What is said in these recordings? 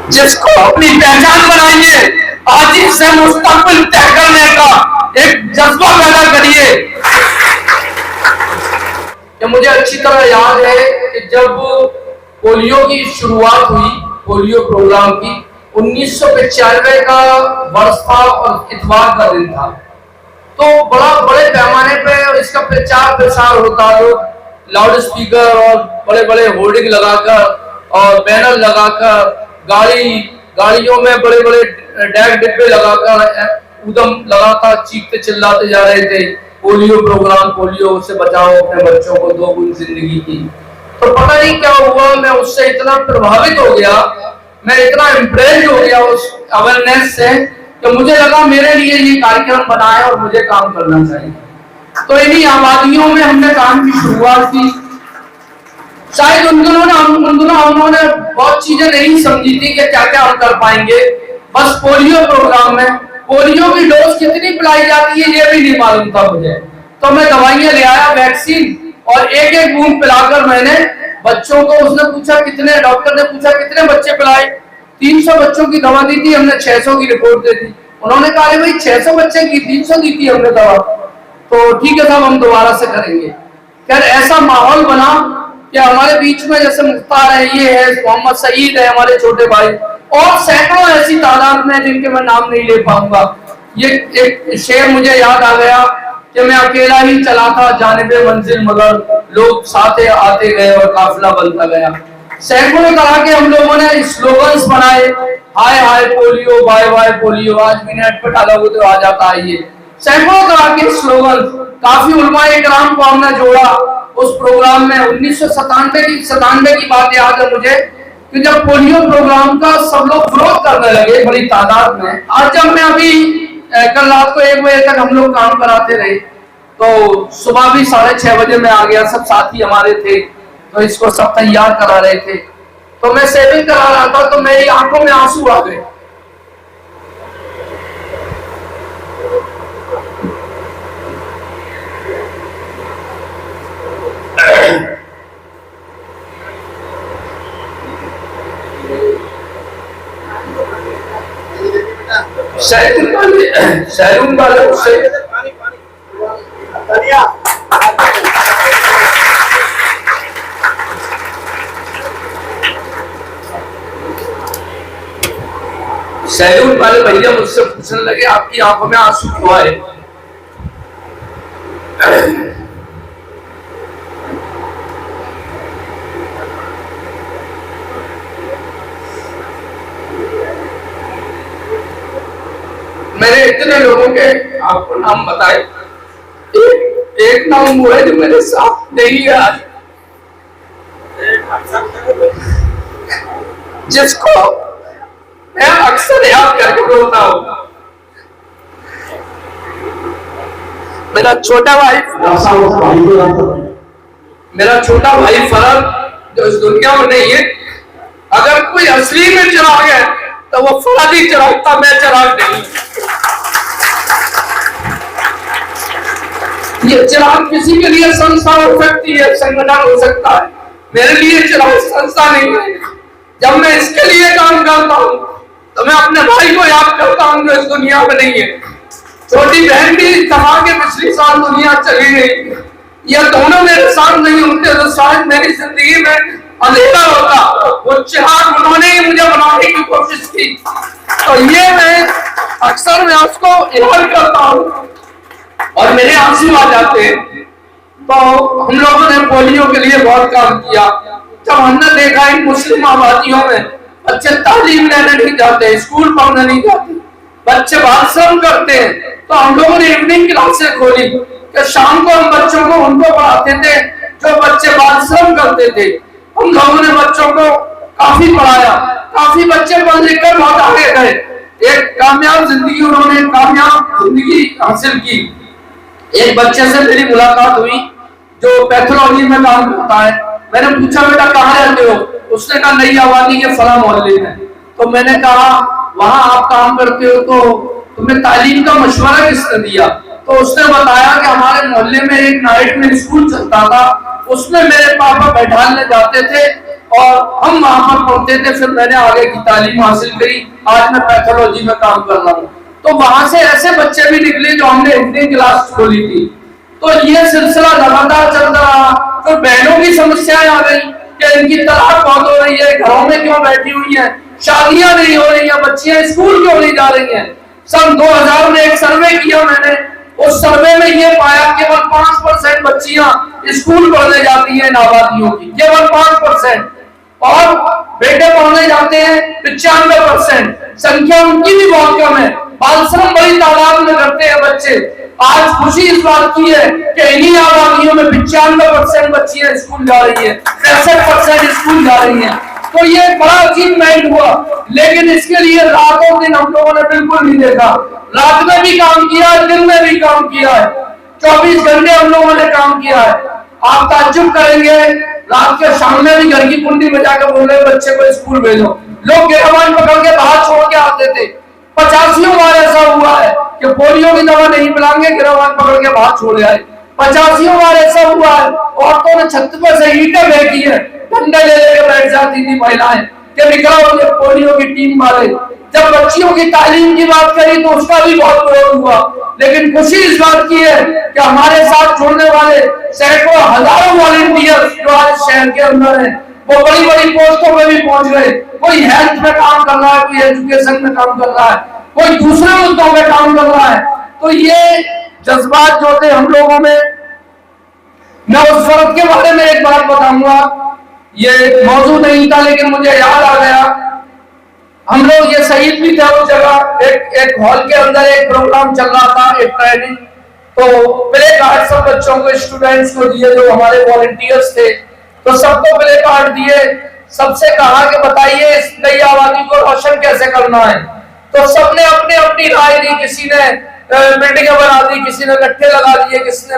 जिसको अपनी पहचान बनाइए, आज से मुस्तकबिल तय करने का एक जज्बा पैदा करिए। मुझे अच्छी तरह याद है कि जब पोलियो की शुरुआत हुई, पोलियो प्रोग्राम की, 1995 का वर्ष था और इतवार का दिन था, तो बड़े पैमाने पे इसका प्रचार प्रसार होता, लोग लाउड स्पीकर और बड़े बड़े होर्डिंग लगाकर और बैनर लगाकर, गाड़ियों में बड़े बड़े डैग डिब्बे लगाकर उदम लगातार चीखते चिल्लाते जा रहे थे, पोलियो प्रोग्राम, पोलियो से बचाओ अपने बच्चों को, 2 बूंद जिंदगी की। तो पता नहीं क्या हुआ, मैं उससे इतना प्रभावित हो गया, मैं इतना इम्प्रेस हो गया उस अवेयरनेस से कि मुझे लगा मेरे लिए ये कार्यक्रम बना है और मुझे काम करना चाहिए। तो इन्हीं आबादियों में हमने काम की शुरुआत की। शायद उन दिनों उन्होंने बहुत चीजें नहीं समझी थी कि क्या क्या हम कर पाएंगे। बस पोलियो प्रोग्राम में पोलियो की डोज कितनी पिलाई जाती है ये भी नहीं मालूम था मुझे, तो मैं दवाइयां ले आया, वैक्सीन, और एक एक बूंद पिलाकर मैंने बच्चों को, उसने पूछा कितने, डॉक्टर ने पूछा कितने बच्चे पिलाए, 300 बच्चों की दवा दी थी हमने, 600 की रिपोर्ट दे दी। उन्होंने कहा भाई 600 बच्चे की 300 दी थी हमने दवा, तो ठीक है साहब हम दोबारा से करेंगे। खैर ऐसा माहौल बना कि हमारे बीच में जैसे मुख्तार है, ये है मोहम्मद सईद है हमारे छोटे भाई, और सैकड़ों ऐसी तादाद में जिनके मैं नाम नहीं ले पाऊंगा। ये एक शेर मुझे याद आ गया कि मैं अकेला ही चला था जानिबे मंजिल, मगर लोग साथ आते गए और काफिला बनता गया। सैकड़ों तरह के हम लोगों ने स्लोगन्स बनाए, हाय हाय पोलियो, बाय बाय पोलियो, आज भी नेट पर डाला हुआ तो आ जाता है ये, सैकड़ों तरह के स्लोगन। काफी उलमाए किराम को हमने जोड़ा उस प्रोग्राम में। 1997 की बात याद है मुझे कि जब पोलियो प्रोग्राम का सब लोग विरोध करने लगे बड़ी तादाद में। आज जब मैं अभी कल रात को 1 बजे तक हम लोग काम कराते रहे, तो सुबह भी 6:30 बजे मैं आ गया, सब साथी हमारे थे तो इसको सब तैयार करा रहे थे, तो मैं सेविंग करा रहा था तो मेरी आंखों में आंसू आ गए। सैलून वाले उससे सैलून वाले भैया मुझसे पूछने लगे आपकी आंखों में आंसू क्यों आए। मैंने इतने लोगों के आपको नाम बताए, एक नाम वो है जो मेरे साथ नहीं है आज, जिसको मैं अक्सर याद करके बोलता हूँ। मेरा छोटा भाई फरद जो इस दुनिया में नहीं है, अगर कोई असली में चिराग है तो वो फरद ही चिराग था, मैं चिराग नहीं। ये चिराग किसी के लिए संस्था हो सकती है, संगठन हो सकता है, मेरे लिए चिराग संस्था नहीं है। जब मैं इसके लिए काम करता हूँ तो मैं अपने भाई को याद करता हूँ जो इस दुनिया में नहीं है। छोटी बहन भी कहा के पिछली साल दुनिया चली गई, ये दोनों मेरे साथ नहीं होते तो शायद मेरी जिंदगी में अंधेरा होता। वो चिराग उन्होंने ही मुझे बनाने की कोशिश की, तो ये मैं अक्सर मैं उसको याद करता हूँ और मेरे आंसू आ जाते हैं। तो हम लोगों ने पोलियो के लिए बहुत काम किया। जब हमने देखा इन मुस्लिम आबादियों में बच्चे तालीम लेने नहीं जाते, स्कूल पढ़ने नहीं जाते, बच्चे बाल श्रम करते हैं, तो हम लोगों ने इवनिंग क्लासेस खोली कि शाम को हम बच्चों को उनको पढ़ाते थे जो बच्चे बाल श्रम करते थे। हम लोगों ने बच्चों को काफी पढ़ाया, काफी बच्चे पढ़ लिख कर बहुत आगे गए, एक कामयाब जिंदगी उन्होंने कामयाब जिंदगी हासिल की। एक बच्चे से मेरी मुलाकात हुई जो पैथोलॉजी में काम करता है। मैंने पूछा बेटा कहाँ रहते हो, उसने कहा नई आबादी के फला मोहल्ले में। तो मैंने कहा वहां आप काम करते हो तो तुम्हें तालीम का मशवरा किसने दिया? तो उसने बताया कि हमारे मोहल्ले में एक नाइट में स्कूल चलता था, उसमें मेरे पापा बैठाने जाते थे और हम वहां पर पढ़ते थे। फिर मैंने आगे की तालीम हासिल करी, आज मैं पैथोलॉजी में काम कर रहा हूँ। तो वहां से ऐसे बच्चे भी निकले जो हमने हिंदी क्लास खोली थी। तो ये सिलसिला लगातार चलता रहा। तो बहनों की समस्याएं आ गई कि इनकी तलाक बहुत हो रही है, घरों में क्यों बैठी हुई है, शादियां नहीं हो रही है, बच्चियां स्कूल क्यों नहीं जा रही हैं। सन 2000 में एक सर्वे किया मैंने, उस सर्वे में ये पाया केवल 5% बच्चियां स्कूल पढ़ने जाती हैं आबादियों की, केवल 5%, और बेटे पढ़ने जाते हैं 95%। संख्या उनकी भी बहुत कम है। बाल श्रम बड़ी तादाद में करते हैं बच्चे। आज खुशी इस बात की है कि इन्हीं आबादियों में 95% बच्चियां स्कूल जा रही है, 63% स्कूल जा रही हैं। तो ये बड़ा अचीवमेंट हुआ, लेकिन इसके लिए रातों दिन हम लोगों ने बिल्कुल नहीं देखा। रात में भी काम किया है, दिन में भी काम किया है, 24 घंटे हम लोगों ने काम किया है। आप ताज्जुब करेंगे, रात के शाम में भी घर की कुंडी बजाकर बोल रहे बच्चे को स्कूल भेजो। लोग गिरफ्तार पकड़ के बाहर छोड़ के आते थे। 85 बार ऐसा हुआ है कि पोलियो की दवा नहीं पिलाएंगे, गिरफ्तार पकड़ के बाहर छोड़ आए। 85 बार ऐसा हुआ है औरतों ने छत पर से ईंटें फेंकी है, डंडे ले लेकर बैठ जाती थी महिलाएं कि निकलो ये पोलियो की टीम वाले। जब बच्चियों की तालीम की बात करी तो उसका भी बहुत विरोध हुआ, लेकिन खुशी इस बात की है कि हमारे साथ जुड़ने वाले सैकड़ों हजारों वॉलंटियर्स जो आज शहर के अंदर हैं, वो बड़ी बड़ी पोस्टों में भी पहुंच गए। कोई हेल्थ में काम कर रहा है, कोई एजुकेशन में काम कर रहा है, कोई दूसरे मुद्दों में काम कर रहा है। तो ये जज्बात जो थे हम लोगों में, मैं उस वक्त के बारे में एक बात बताऊंगा, ये मौजूद नहीं था लेकिन मुझे याद आ गया। हम लोग ये शहीद भी थे उस जगह, एक हॉल के अंदर एक प्रोग्राम चल रहा था, एक ट्रेनिंग। तो प्ले कार्ड सब बच्चों को, स्टूडेंट्स को दिए जो हमारे वॉलंटियर्स थे। तो सबको प्ले कार्ड दिए, सबसे कहा कि बताइए इस नई आबादी को रोशन कैसे करना है। तो सबने अपनी अपनी राय दी, किसी ने बिल्डिंगें बना दी, किसी ने गट्ठे लगा दिए, किसी ने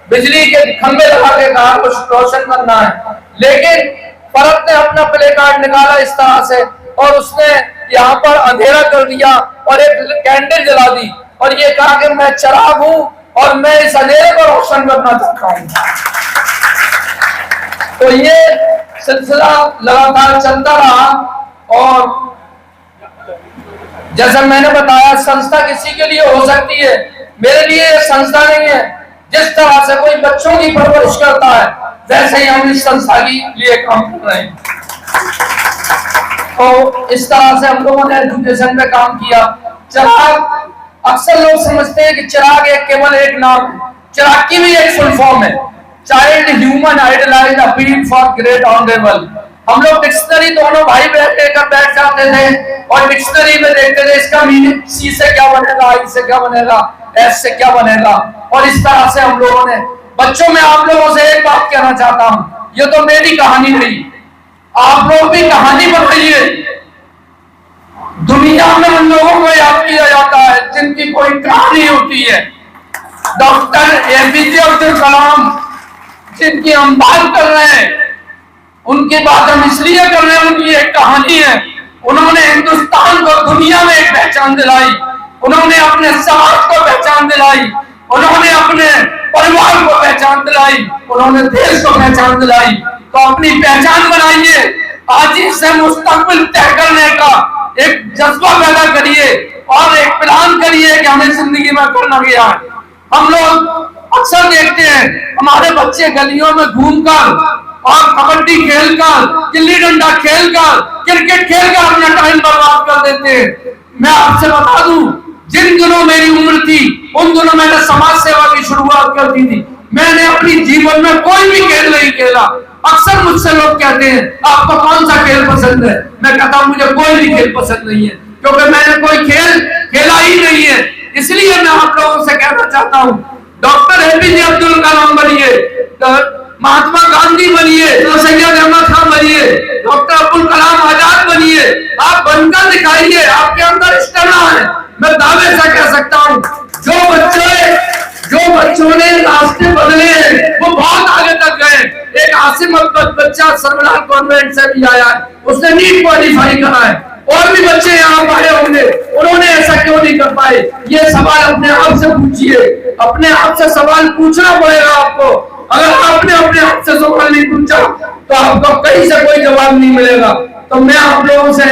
बिजली के खंभे लगा के कहा कुछ रोशन करना है। लेकिन फर्क ने अपना प्ले कार्ड निकाला इस तरह से, और उसने यहाँ पर अंधेरा कर दिया और एक कैंडल जला दी और ये कहा कि मैं चिराग हूं और मैं इस अंधेरे को रोशन करना चाहता हूं। तो ये सिलसिला लगातार चलता रहा। और जैसा मैंने बताया, संस्था किसी के लिए हो सकती है, मेरे लिए संस्था नहीं है। जिस तरह से कोई बच्चों की परवरिश करता है, वैसे ही हम इस संस्था के लिए काम कर रहे हैं। तो इस तरह से हम लोगों ने एजुकेशन पे काम किया। चिराग, अक्सर लोग समझते हैं कि चिराग केवल एक नाम है, चिराग की भी एक फुल फॉर्म है, child human idealised appeal for great honourable. हम लोग डिक्शनरी दोनों भाई लेकर बैठ जाते थे और डिक्शनरी में देखते थे इसका मीनिंग सी से क्या बनेगा, आई से क्या बनेगा, एस से क्या बनेगा। और इस तरह से हम लोगों ने बच्चों में आप लोगों से एक बात कहना चाहता हूं, ये तो मेरी कहानी नहीं, आप लोग भी कहानी बनाइए। दुनिया में उन लोगों को याद किया जाता है जिनकी कोई कहानी होती है। डॉक्टर एपीजे अब्दुल कलाम, जिनकी हम बात कर रहे हैं, उनकी बात हम इसलिए कर रहे हैं, उनकी एक कहानी है। उन्होंने हिंदुस्तान को दुनिया में एक पहचान दिलाई, उन्होंने अपने समाज को पहचान दिलाई, उन्होंने अपने परिवार को पहचान दिलाई, उन्होंने देश को पहचान दिलाई। तो अपनी पहचान बनाइए, आज ही से मुस्तकबिल तय करने का एक जज्बा पैदा करिए और एक प्लान करिए कि हमें जिंदगी में करना क्या है। हम लोग अक्सर देखते हैं हमारे बच्चे गलियों में घूमकर और कबड्डी खेलकर, गिल्ली डंडा खेलकर, क्रिकेट खेलकर अपना टाइम बर्बाद कर देते हैं। मैं आपसे बता दूं, जिन दिनों मेरी उम्र थी उन दिनों मैंने समाज सेवा की शुरुआत कर दी थी। मैंने अपनी जीवन में कोई भी खेल नहीं खेला। अक्सर मुझसे लोग कहते हैं आपको कौन सा खेल पसंद है, मैं कहता हूं मुझे कोई भी खेल पसंद नहीं है, क्योंकि मैंने कोई खेल खेला ही नहीं है। इसलिए मैं आप लोगों से कहना चाहता हूं, डॉक्टर एपीजे अब्दुल कलाम बनिए, महात्मा गांधी बनिए, सैयद अहमद खान बनिए, डॉक्टर अब्दुल कलाम आजाद बनिए। आप बनकर दिखाइए, आपके अंदर स्टेमिना है। मैं दावे से कह सकता हूं जो बच्चों ने रास्ते बदले हैं वो बहुत आगे तक गए। एक आसिम अब्बास बच्चा सरवलाल कॉन्वेंट से भी आया है, उसने नीट क्वालिफाई करा है। और भी बच्चे यहाँ आए होंगे, उन्होंने ऐसा क्यों नहीं कर पाए? ये सवाल अपने आप से पूछिए, अपने आप से सवाल पूछना पड़ेगा आपको। अगर आपने अपने हाथ से सवाल नहीं पूछा तो आपको कहीं से कोई जवाब नहीं मिलेगा। तो मैं आप लोगों से